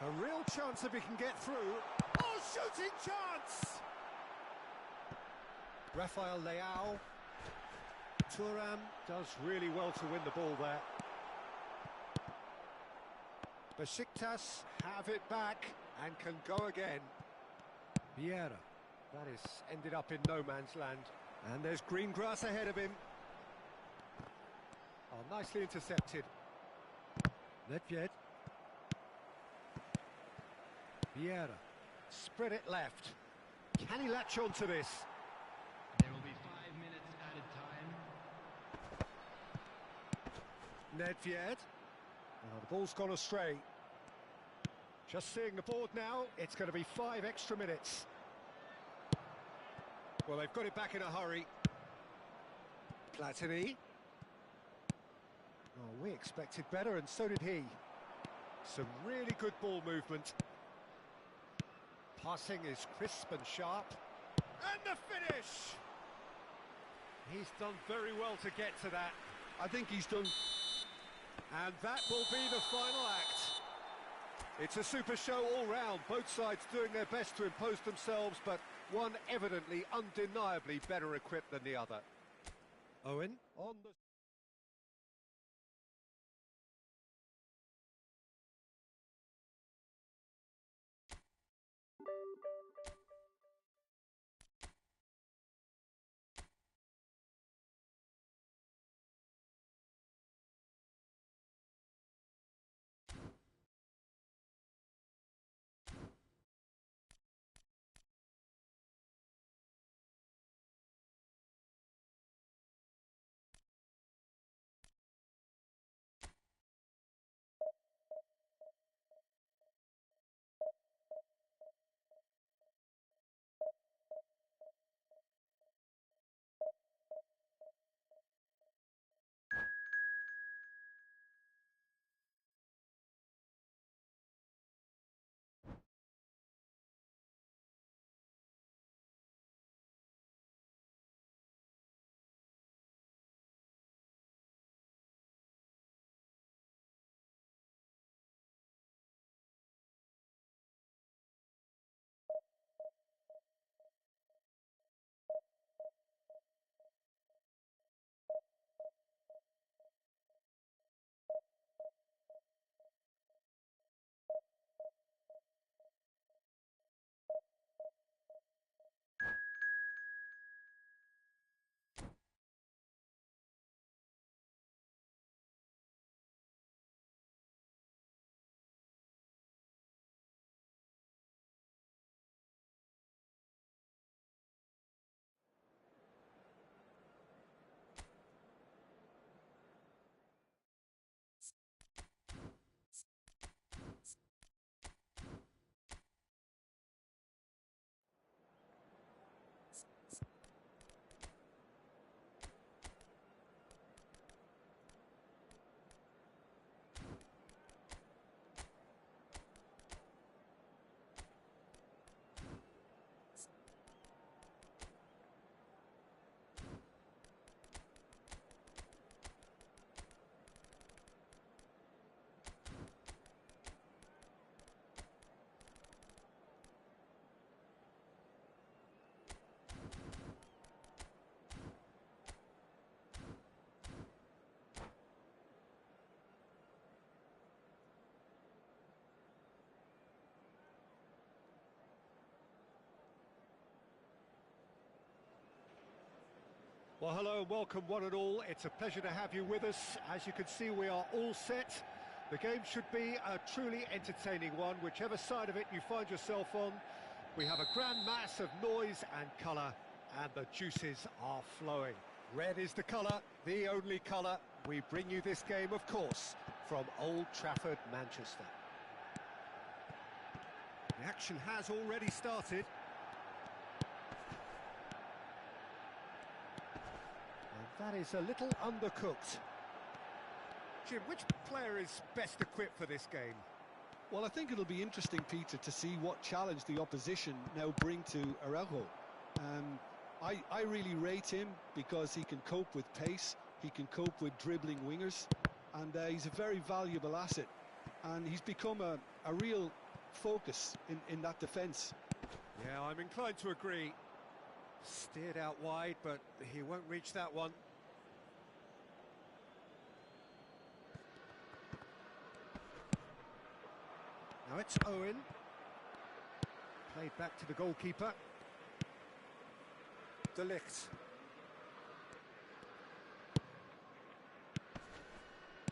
S3: A real chance if he can get through. Oh, shooting chance! Rafael Leao. Thuram does really well to win the ball there. Besiktas have it back and can go again. Vieira. That is ended up in no man's land. And there's green grass ahead of him. Oh, nicely intercepted. Nedved. Vieira. Spread it left. Can he latch on to this?
S6: There will be 5 minutes added time.
S3: Nedved. Oh, the ball's gone astray. Just seeing the board now, it's going to be 5 extra minutes. Well, they've got it back in a hurry. Platini. Oh, we expected better, and so did he. Some really good ball movement. Passing is crisp and sharp. And the finish! He's done very well to get to that.
S5: I think he's done.
S3: And that will be the final act. It's a super show all round. Both sides doing their best to impose themselves, but one evidently, undeniably better equipped than the other. Owen on the... Well, hello and welcome one and all. It's a pleasure to have you with us. As you can see, we are all set. The game should be a truly entertaining one, whichever side of it you find yourself on. We have a grand mass of noise and colour, and the juices are flowing. Red is the colour, the only colour. We bring you this game, of course, from Old Trafford, Manchester. The action has already started. That is a little undercooked. Jim, which player is best equipped for this game?
S5: Well, I think it'll be interesting, Peter, to see what challenge the opposition now bring to Araujo. I really rate him because he can cope with pace, he can cope with dribbling wingers, and he's a very valuable asset. And he's become a real focus in that defence.
S3: Yeah, I'm inclined to agree. Steered out wide, but he won't reach that one. Now it's Owen. Played back to the goalkeeper. De Ligt.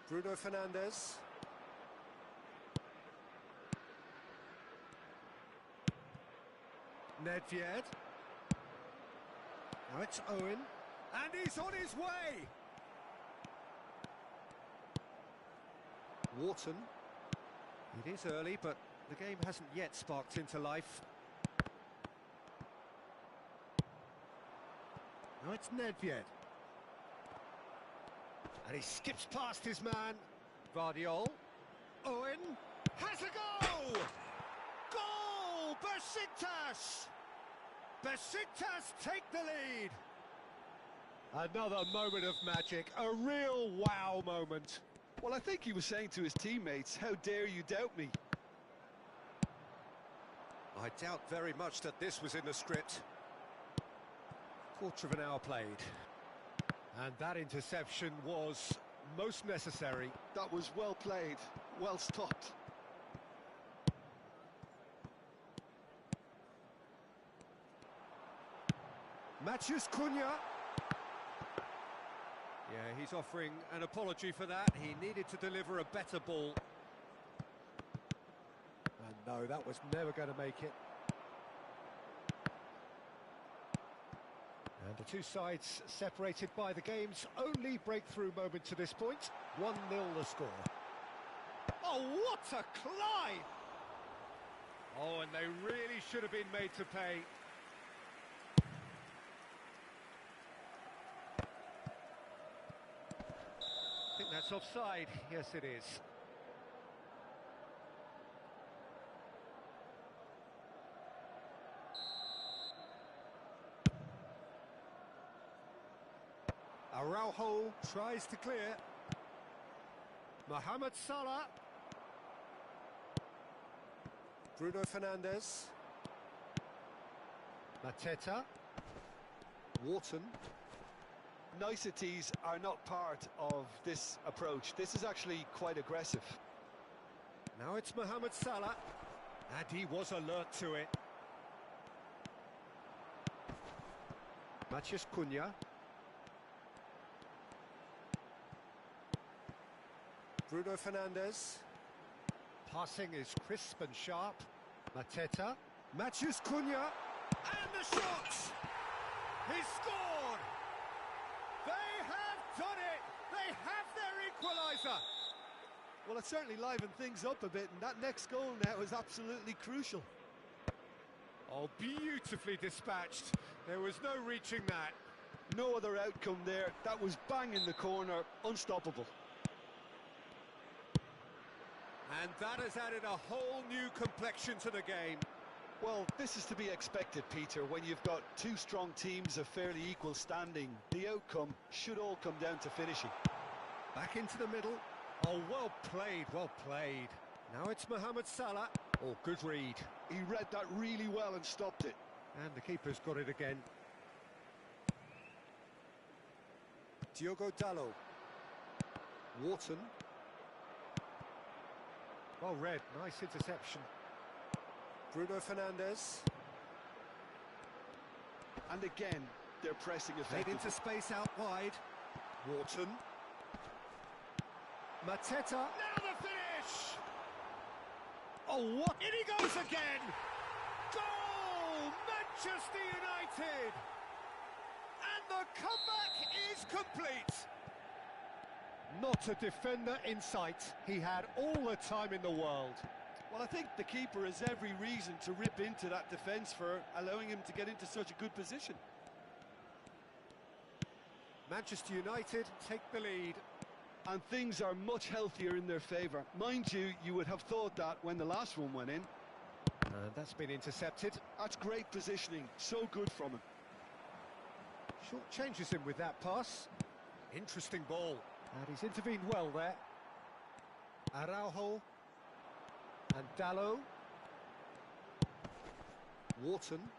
S3: Bruno Fernandes. Nedved. Now it's Owen. And he's on his way! Wharton. It is early, but the game hasn't yet sparked into life. Now it's Nedved. And he skips past his man. Vardiol. Owen has a goal! Goal! Besiktas! Besiktas take the lead! Another moment of magic, a real wow moment.
S5: Well, I think he was saying to his teammates, how dare you doubt me?
S3: I doubt very much that this was in the script. Quarter of an hour played. And that interception was most necessary.
S5: That was well played, well stopped.
S3: Matheus Cunha. Yeah, he's offering an apology for that. He needed to deliver a better ball. And no, that was never going to make it. And the two sides separated by the game's only breakthrough moment to this point. 1-0 the score. Oh, what a climb! Oh, and they really should have been made to pay. I think that's offside. Yes, it is. Araujo tries to clear. Mohamed Salah. Bruno Fernandes. Mateta. Wharton.
S5: Niceties are not part of this approach. This is actually quite aggressive.
S3: Now it's Mohamed Salah. And he was alert to it. Matheus Cunha. Bruno Fernandes. Passing is crisp and sharp. Mateta. Matheus Cunha. And the shot! He scored! They have done it! They have their equaliser!
S5: Well, it certainly livened things up a bit, and that next goal now is absolutely crucial.
S3: Oh, beautifully dispatched. There was no reaching that.
S5: No other outcome there. That was bang in the corner, unstoppable.
S3: And that has added a whole new complexion to the game.
S5: Well, this is to be expected, Peter, when you've got two strong teams of fairly equal standing. The outcome should all come down to finishing.
S3: Back into the middle. Oh, well played, well played. Now it's Mohamed Salah. Oh, good read.
S5: He read that really well and stopped it.
S3: And the keeper's got it again. Diogo Dalot. Wharton. Well read, nice interception. Bruno Fernandes.
S5: And again, they're pressing
S3: Made
S5: effectively.
S3: into space out wide. Wharton. Mateta. Now the finish! Oh, what? In he goes again! Goal! Manchester United! And the comeback is complete! Not a defender in sight. He had all the time in the world.
S5: Well, I think the keeper has every reason to rip into that defence for allowing him to get into such a good position.
S3: Manchester United take the lead.
S5: And things are much healthier in their favour. Mind you, you would have thought that when the last one went in.
S3: And that's been intercepted.
S5: That's great positioning. So good from him.
S3: Short changes him with that pass. Interesting ball. And he's intervened well there. Araujo. And Dalot. Wharton.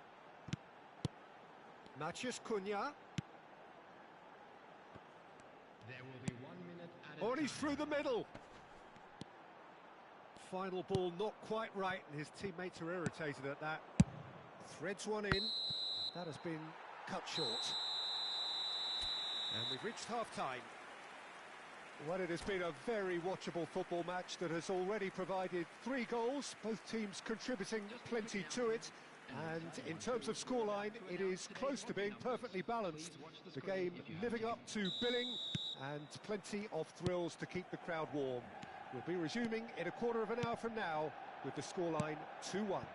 S3: Matheus Cunha.
S6: There will be 1 minute added
S3: Oh, and he's
S6: time.
S3: through the middle. Final ball not quite right, and his teammates are irritated at that. Threads one in. That has been cut short. And we've reached half-time. Well, it has been a very watchable football match that has already provided 3 goals, both teams contributing plenty to it. And in terms of scoreline, it is close to being perfectly balanced. The game living up to billing and plenty of thrills to keep the crowd warm. We'll be resuming in a quarter of an hour from now with the scoreline 2-1.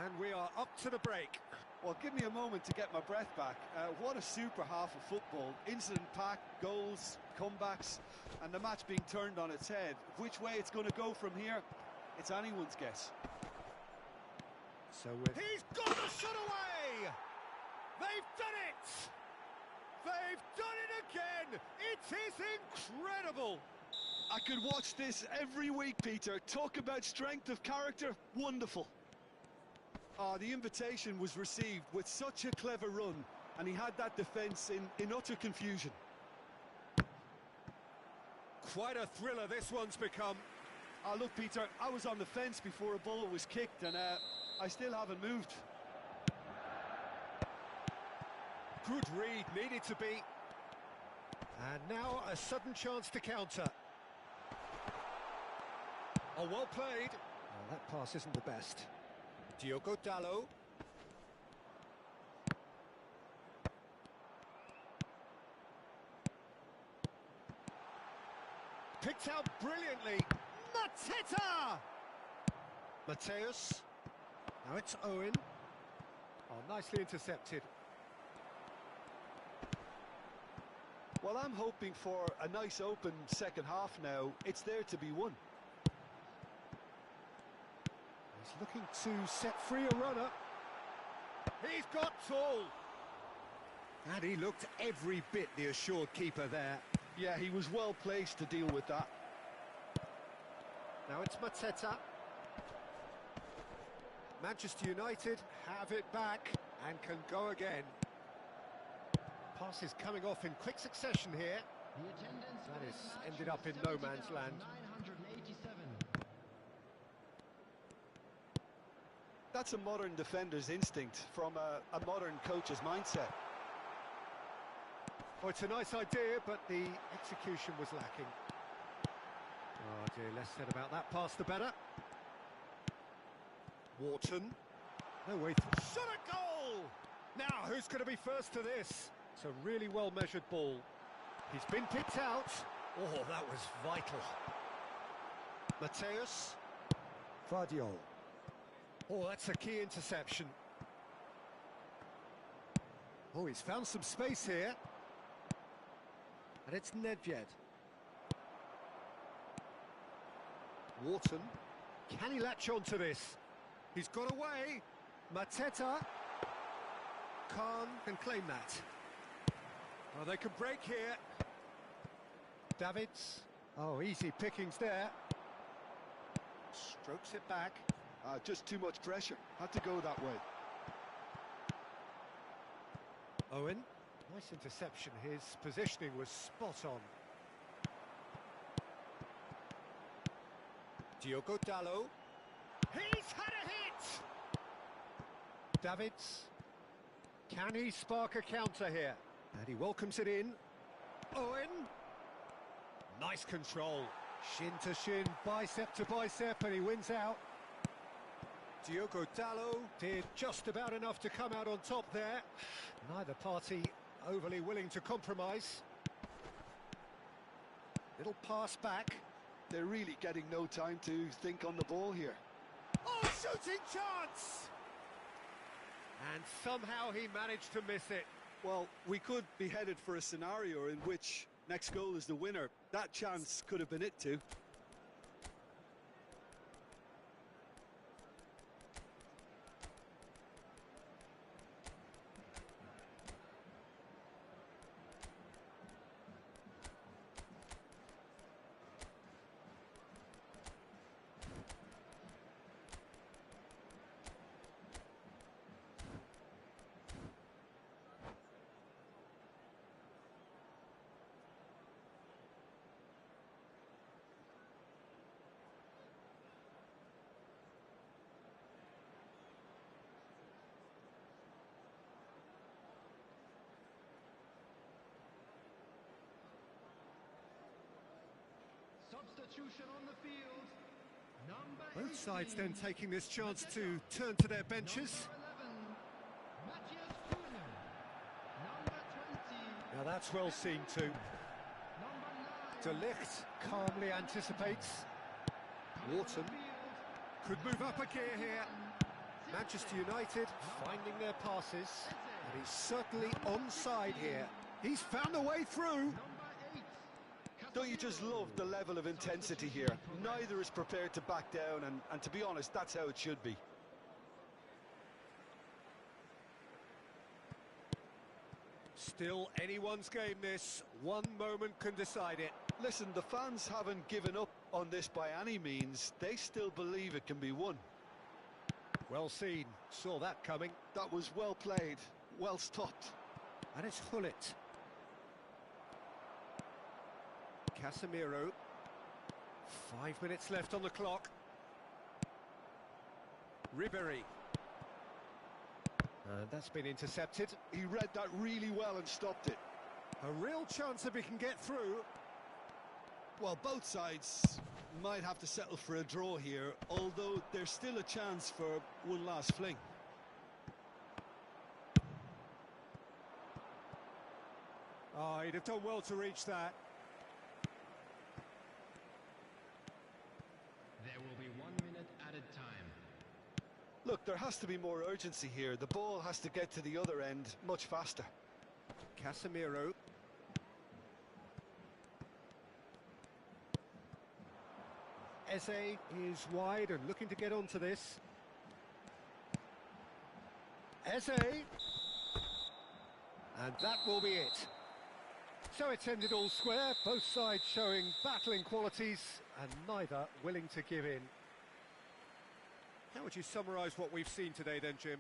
S3: And we are up to the break.
S5: Well, give me a moment to get my breath back. What a super half of football. Incident-packed, goals, comebacks, and the match being turned on its head. Which way it's going to go from here, it's anyone's guess.
S3: So he's got the shot away! They've done it! They've done it again! It is incredible!
S5: I could watch this every week, Peter. Talk about strength of character. Wonderful. Oh, the invitation was received with such a clever run, and he had that defence in utter confusion.
S3: Quite a thriller this one's become.
S5: Oh, look, Peter, I was on the fence before a ball was kicked, and I still haven't moved.
S3: Good read, needed to be. And now a sudden chance to counter. Oh, well played. Well, that pass isn't the best. Diogo Dalot. Picked out brilliantly. Mateta! Mateus. Now it's Owen. Oh, nicely intercepted.
S5: Well, I'm hoping for a nice open second half now. It's there to be won.
S3: He's looking to set free a runner. He's got tall. And he looked every bit the assured keeper there.
S5: Yeah, he was well placed to deal with that.
S3: Now it's Mateta. Manchester United have it back and can go again. Passes coming off in quick succession here. That is ended up in no man's land.
S5: That's a modern defender's instinct from a modern coach's mindset.
S3: Oh, it's a nice idea, but the execution was lacking. Oh dear, less said about that pass the better. Wharton. No way through. Shot a goal! Now, who's going to be first to this? It's a really well-measured ball. He's been picked out. Oh, that was vital. Mateus. Vardiol. Oh, that's a key interception. Oh, he's found some space here. And it's Nedved. Wharton. Can he latch on to this? He's got away. Mateta. Khan can claim that. Oh, they can break here. Davids. Oh, easy pickings there. Strokes it back.
S5: Just too much pressure. Had to go that way.
S3: Owen. Nice interception. His positioning was spot on. Diogo Dalot. He's had a hit! Davids. Can he spark a counter here? And he welcomes it in. Owen. Nice control. Shin to shin, bicep to bicep, and he wins out. Diogo Dalot did just about enough to come out on top there. Neither party overly willing to compromise. Little pass back.
S5: They're really getting no time to think on the ball here.
S3: Oh, shooting chance! And somehow he managed to miss it.
S5: Well, we could be headed for a scenario in which next goal is the winner. That chance could have been it too.
S6: Substitution on the field. Number
S3: Both sides
S6: 18,
S3: then taking this chance to turn to their benches.
S6: number 11, Matthias Kuhne. Number 20,
S3: Now that's well seen too. De
S6: number 9,
S3: Ligt calmly anticipates. Wharton could move up a gear here. Manchester United finding their passes. And he's certainly onside here. He's found a way through.
S6: number 8,
S5: Don't you just love the level of intensity here? Neither is prepared to back down, and to be honest, that's how it should be.
S3: Still anyone's game this. One moment can decide it.
S5: Listen, the fans haven't given up on this by any means. They still believe it can be won.
S3: Well seen. Saw that coming.
S5: That was well played, well stopped.
S3: And it's Hullet. Casemiro. 5 minutes left on the clock. Ribéry. And that's been intercepted.
S5: He read that really well and stopped it.
S3: A real chance if he can get through.
S5: Well, both sides might have to settle for a draw here, although there's still a chance for one last fling.
S3: Oh, he'd have done well to reach that.
S6: There will be 1 minute added time.
S5: Look, there has to be more urgency here. The ball has to get to the other end much faster.
S3: Casemiro. Eze is wide and looking to get onto this. Eze. And that will be it. So it's ended all square, both sides showing battling qualities and neither willing to give in. How would you summarise what we've seen today then, Jim?